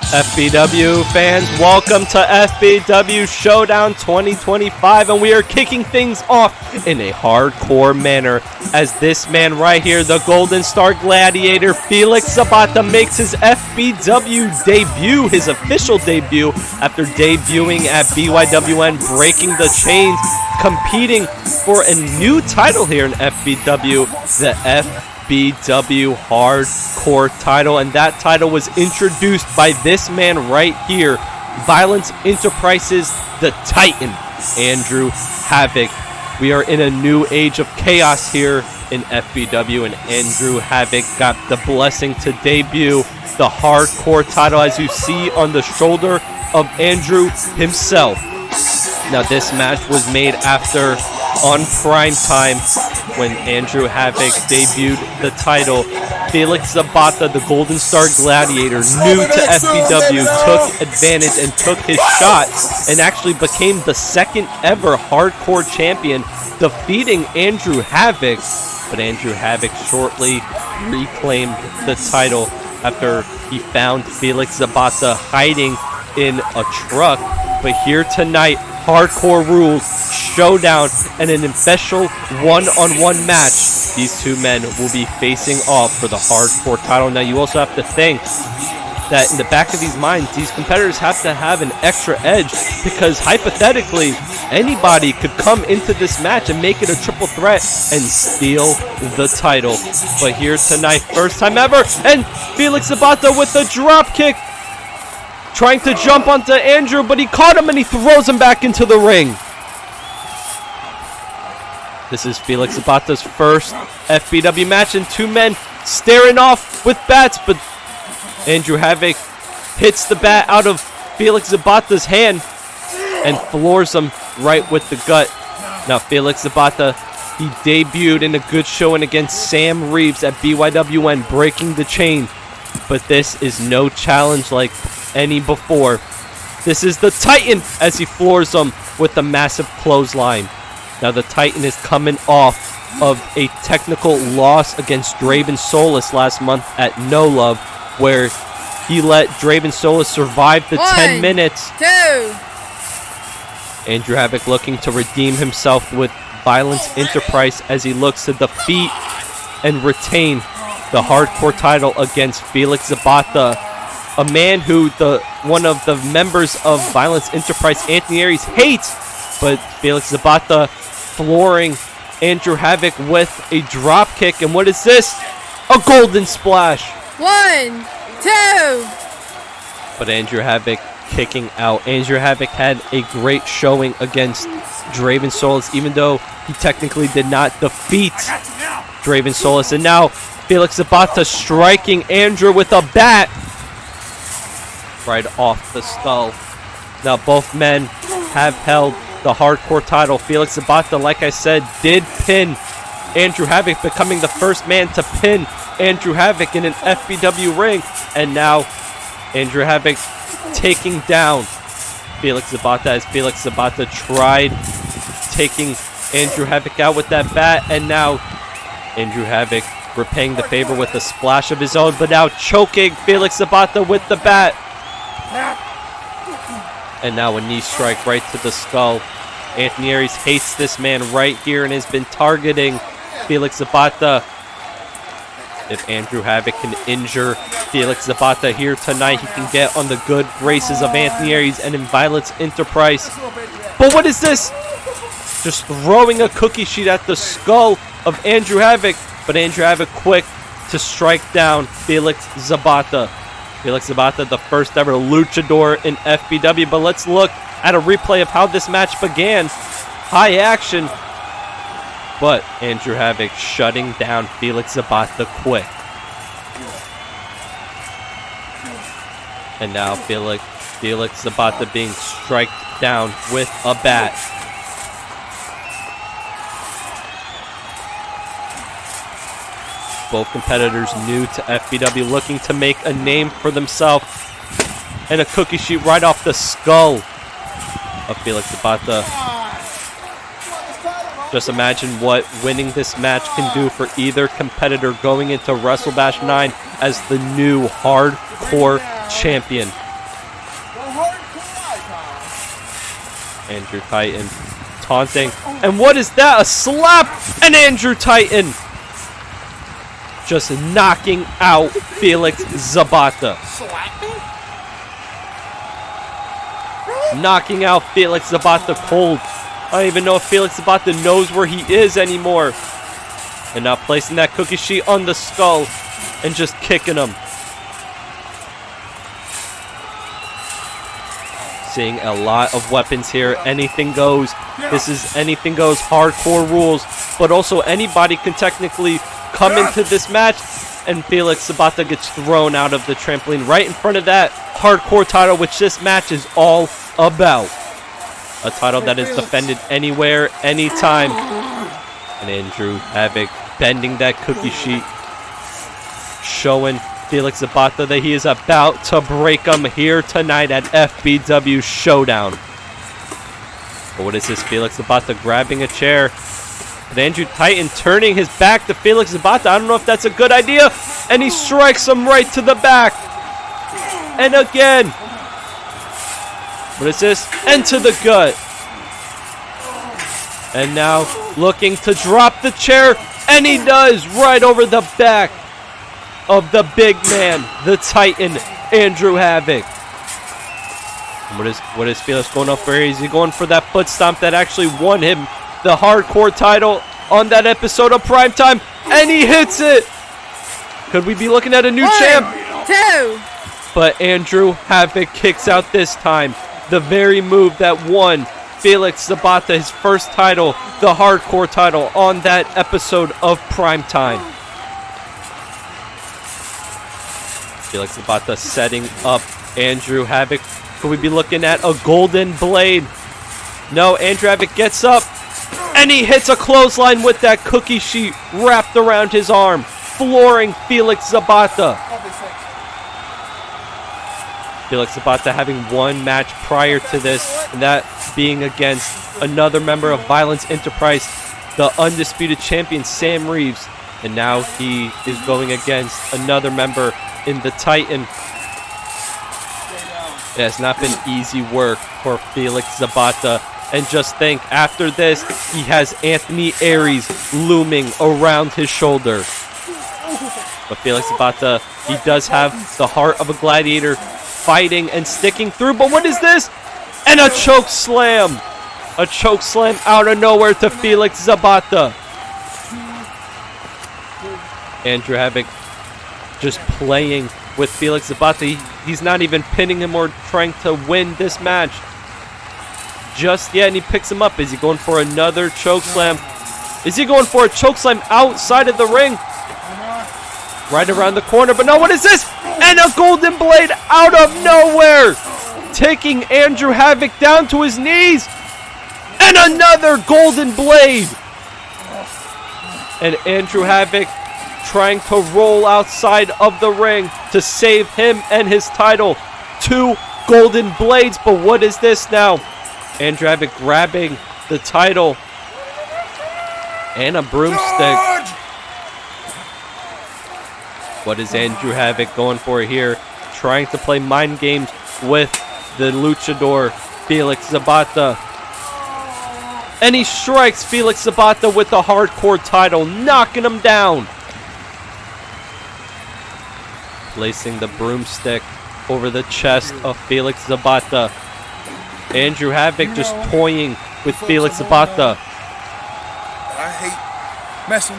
FBW fans, welcome to FBW ShowDown 2025, and we are kicking things off in a hardcore manner as this man right here, the Golden Star Gladiator, Felix Zapata, makes his FBW debut, his official debut, after debuting at BYWN, breaking the chains, competing for a new title here in FBW, the FBW Hardcore title, and that title was introduced by this man right here, Violence Enterprises, the Titan, Andrew Havoc. We are in a new age of chaos here in FBW, and Andrew Havoc got the blessing to debut the Hardcore title, as you see on the shoulder of Andrew himself. Now, this match was made after, on prime time, when Andrew Havoc debuted the title. Felix Zapata, the Golden Star Gladiator, new to FBW, took advantage and took his shot and actually became the second ever hardcore champion, defeating Andrew Havoc. But Andrew Havoc shortly reclaimed the title after he found Felix Zapata hiding in a truck. But here tonight, hardcore rules, showdown, and an official one-on-one match. These two men will be facing off for the hardcore title. Now, you also have to think that in the back of these minds, these competitors have to have an extra edge, because hypothetically, anybody could come into this match and make it a triple threat and steal the title. But here tonight, first time ever, and Felix Zapata with a drop kick, trying to jump onto Andrew, but he caught him and he throws him back into the ring. This is Felix Zapata's first FBW match, and two men staring off with bats, but Andrew Havoc hits the bat out of Felix Zapata's hand and floors him right with the gut. Now, Felix Zapata, he debuted in a good showing against Sam Reeves at BYWN, breaking the chain, but this is no challenge like any before. This is the Titan as he floors him with a massive clothesline. Now, the Titan is coming off of a technical loss against Draven Solis last month at No Love, where he let Draven Solis survive the 10 minutes. 2. Andrew Havoc looking to redeem himself with Violence Enterprise as he looks to defeat and retain the hardcore title against Felix Zapata, a man who one of the members of Violence Enterprise, Anthony Aries, hates. But Felix Zapata flooring Andrew Havoc with a drop kick. And what is this? A golden splash. 1, 2. But Andrew Havoc kicking out. Andrew Havoc had a great showing against Draven Solis, even though he technically did not defeat Draven Solis. And now Felix Zapata striking Andrew with a bat right off the skull. Now, both men have held the hardcore title. Felix Zapata, like I said, did pin Andrew Havoc, becoming the first man to pin Andrew Havoc in an FBW ring. And now Andrew Havoc taking down Felix Zapata, as Felix Zapata tried taking Andrew Havoc out with that bat. And now Andrew Havoc repaying the favor with a splash of his own, but now choking Felix Zapata with the bat. And now a knee strike right to the skull. Anthony Aries hates this man right here and has been targeting Felix Zapata. If Andrew Havoc can injure Felix Zapata here tonight, he can get on the good graces of Anthony Aries and in Violence Enterprise. But what is this? Just throwing a cookie sheet at the skull of Andrew Havoc. But Andrew Havoc quick to strike down Felix Zapata. Felix Zapata, the first ever luchador in FBW. But let's look at a replay of how this match began. High action, but Andrew Havoc shutting down Felix Zapata quick. And now Felix Zapata being striked down with a bat. Both competitors new to FBW, looking to make a name for themselves. And a cookie sheet right off the skull of Felix Zapata. Just imagine what winning this match can do for either competitor going into WrestleBash 9 as the new hardcore champion. Andrew Titan taunting. And what is that? A slap! And Andrew Titan just knocking out Felix Zapata. Knocking out Felix Zapata cold. I don't even know if Felix Zapata knows where he is anymore. And now placing that cookie sheet on the skull and just kicking him. Seeing a lot of weapons here. Anything goes. This is anything goes. Hardcore rules. But also anybody can technically come into this match. And Felix Zapata gets thrown out of the trampoline right in front of that hardcore title, which this match is all about. A title that is defended anywhere, anytime. And Andrew Havoc bending that cookie sheet. Showing Felix Zapata that he is about to break him here tonight at FBW Showdown. But what is this? Felix Zapata grabbing a chair. And Andrew Titan turning his back to Felix Zapata. I don't know if that's a good idea. And he strikes him right to the back. And again. What is this? And to the gut. And now looking to drop the chair. And he does right over the back of the big man, the Titan, Andrew Havoc. What is Felix going up for here? Is he going for that foot stomp that actually won him the hardcore title on that episode of Primetime? And he hits it. Could we be looking at a new champ? 2. But Andrew Havoc kicks out this time. The very move that won Felix Zapata his first title, the hardcore title, on that episode of Primetime. Felix Zapata setting up Andrew Havoc. Could we be looking at a golden blade? No, Andrew Havoc gets up. And he hits a clothesline with that cookie sheet wrapped around his arm, flooring Felix Zapata. Felix Zapata having one match prior to this, and that being against another member of Violence Enterprise, the undisputed champion Sam Reeves. And now he is going against another member in the Titan. It has not been easy work for Felix Zapata. And just think, after this, he has Anthony Aries looming around his shoulder. But Felix Zapata, he does have the heart of a gladiator, fighting and sticking through. But what is this? And a choke slam. A choke slam out of nowhere to Felix Zapata. Andrew Havoc just playing with Felix Zapata. He's not even pinning him or trying to win this match just yet, and he picks him up. Is he going for another choke slam? Is he going for a choke slam outside of the ring? Right around the corner, but no, what is this? And a golden blade out of nowhere, taking Andrew Havoc down to his knees. And another golden blade. And Andrew Havoc trying to roll outside of the ring to save him and his title. 2 golden blades, but what is this now? Andrew Havoc grabbing the title and a broomstick. What is Andrew Havoc going for here? Trying to play mind games with the luchador Felix Zapata. And he strikes Felix Zapata with the hardcore title, knocking him down. Placing the broomstick over the chest of Felix Zapata. Andrew Havoc just toying with Felix Zapata. I hate messing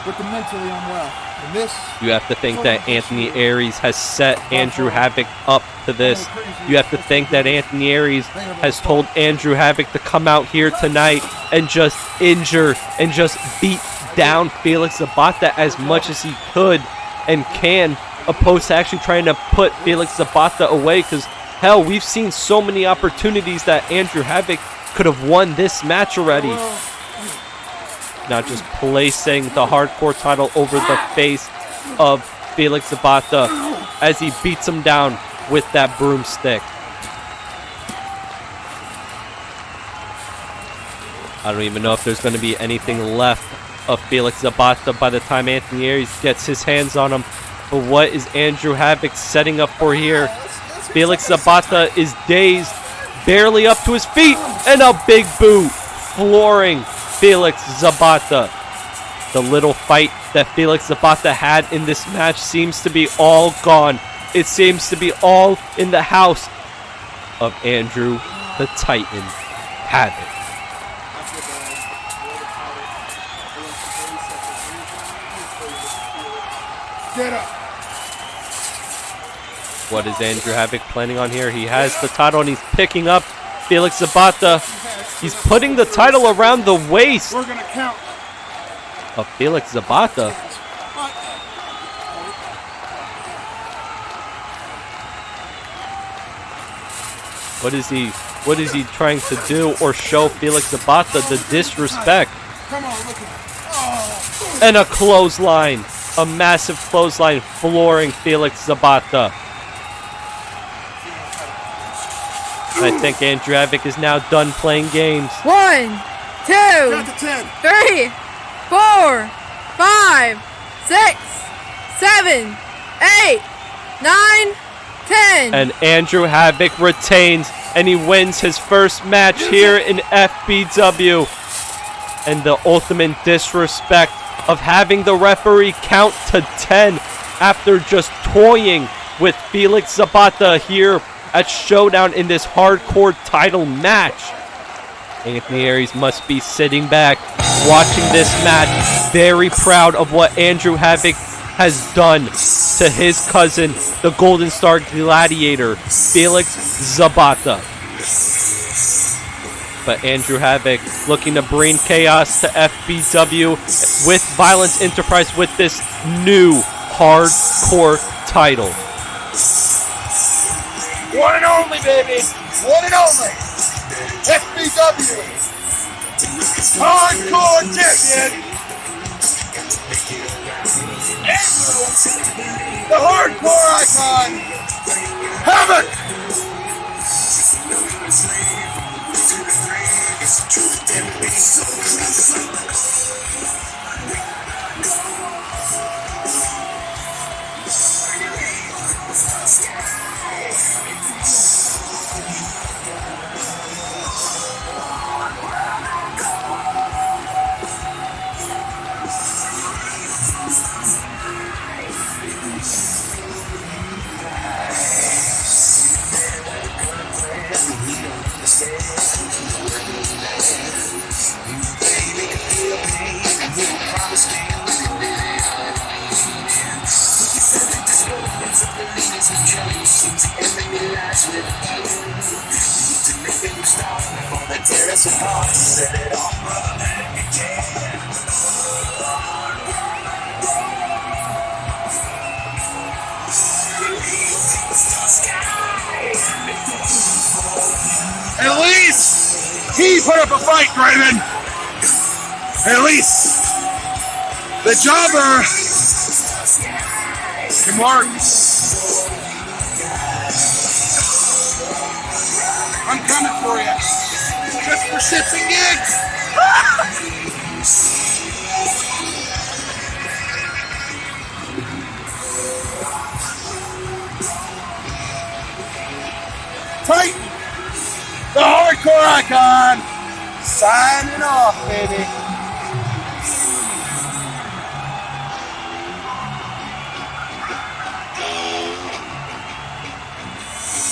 with the mentally unwell. And this, you have to think that Anthony Aries has set Andrew Havoc up to this. You have to think that Anthony Aries has told Andrew Havoc to come out here tonight and just injure and just beat down Felix Zapata as much as he could and can, opposed to actually trying to put Felix Zapata away. Because hell, we've seen so many opportunities that Andrew Havoc could have won this match already. Now just placing the hardcore title over the face of Felix Zapata as he beats him down with that broomstick. I don't even know if there's going to be anything left of Felix Zapata by the time Anthony Aries gets his hands on him. But what is Andrew Havoc setting up for here? Felix Zapata is dazed, barely up to his feet, and a big boot flooring Felix Zapata. The little fight that Felix Zapata had in this match seems to be all gone. It seems to be all in the house of Andrew the Titan Havoc. Get up. What is Andrew Havoc planning on here? He has the title and he's picking up Felix Zapata. He's putting the title around the waist We're gonna count. of Felix Zapata. What is he trying to do or show Felix Zapata? The disrespect. Come on, look at it. And a clothesline. A massive clothesline flooring Felix Zapata. I think Andrew Havoc is now done playing games. 1, 2, Count to 10. 3, 4, 5, 6, 7, 8, 9, 10. And Andrew Havoc retains and he wins his first match here in FBW. And the ultimate disrespect of having the referee count to 10 after just toying with Felix Zapata here at ShowDown in this hardcore title match. Anthony Aries must be sitting back watching this match, very proud of what Andrew Havoc has done to his cousin, the Golden Star Gladiator, Felix Zapata. But Andrew Havoc looking to bring chaos to FBW with Violence Enterprise with this new hardcore title. One and only, baby. One and only. FBW. Hardcore champion. Andrew, the hardcore icon. Havoc. At least he put up a fight, Draven. At least the jobber can work. I'm coming for you. Just for shits and gigs. Titan, the hardcore icon, signing off, baby.